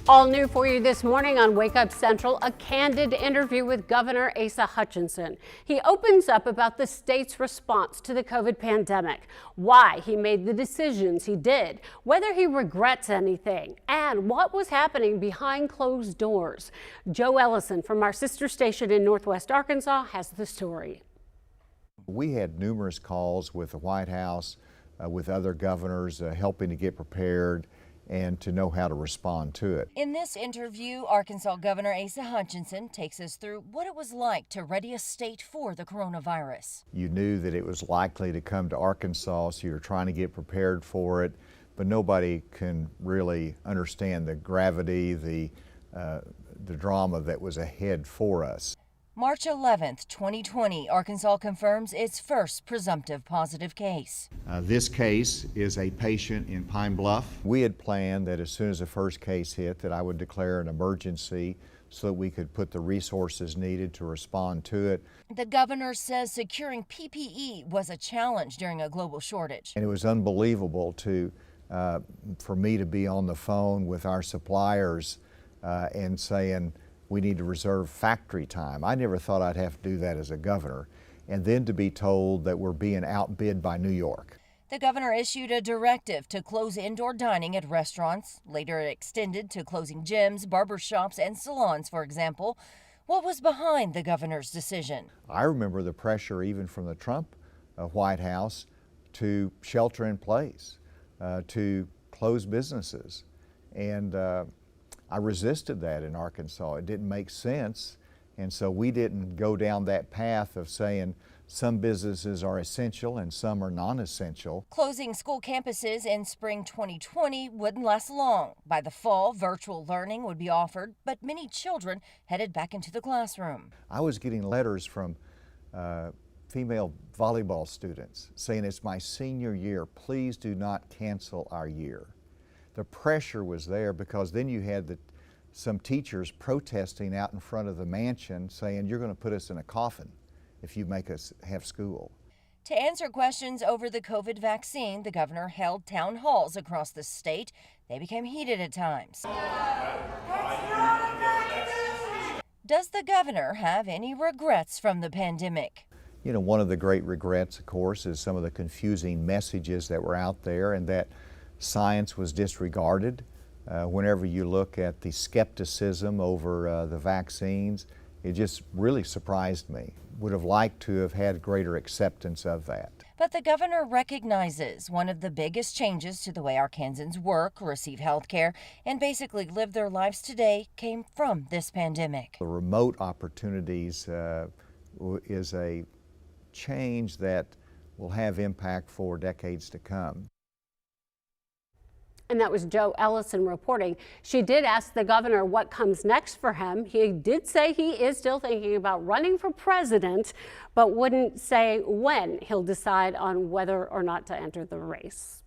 All new for you this morning on Wake Up Central, a candid interview with Governor Asa Hutchinson. He opens up about the state's response to the COVID pandemic, why he made the decisions he did, whether he regrets anything, and what was happening behind closed doors. Joe Ellison from our sister station in Northwest Arkansas has the story. We had numerous calls with the White House, with other governors helping to get prepared and to know how to respond to it. In this interview, Arkansas Governor Asa Hutchinson takes us through what it was like to ready a state for the coronavirus. You knew that it was likely to come to Arkansas, so you were trying to get prepared for it, but nobody can really understand the gravity, the drama that was ahead for us. March 11th, 2020, Arkansas confirms its first presumptive positive case. This case is a patient in Pine Bluff. We had planned that as soon as the first case hit that I would declare an emergency so that we could put the resources needed to respond to it. The governor says securing PPE was a challenge during a global shortage. And it was unbelievable for me to be on the phone with our suppliers and saying, we need to reserve factory time. I never thought I'd have to do that as a governor. And then to be told that we're being outbid by New York. The governor issued a directive to close indoor dining at restaurants. Later it extended to closing gyms, barber shops, and salons, for example. What was behind the governor's decision? I remember the pressure even from the Trump White House to shelter in place, to close businesses. And I resisted that in Arkansas. It didn't make sense, and so we didn't go down that path of saying some businesses are essential and some are non-essential. Closing school campuses in spring 2020 wouldn't last long. By the fall, virtual learning would be offered, but many children headed back into the classroom. I was getting letters from female volleyball students saying, it's my senior year, please do not cancel our year. The pressure was there because then you had some teachers protesting out in front of the mansion saying, you're going to put us in a coffin if you make us have school. To answer questions over the COVID vaccine, the governor held town halls across the state. They became heated at times. Does the governor have any regrets from the pandemic? You know, one of the great regrets, of course, is some of the confusing messages that were out there and that science was disregarded. Whenever you look at the skepticism over the vaccines, it just really surprised me. Would have liked to have had greater acceptance of that. But the governor recognizes one of the biggest changes to the way Arkansans work, receive health care, and basically live their lives today came from this pandemic. The remote opportunities is a change that will have impact for decades to come. And that was Joe Ellison reporting. She did ask the governor what comes next for him. He did say he is still thinking about running for president, but wouldn't say when he'll decide on whether or not to enter the race.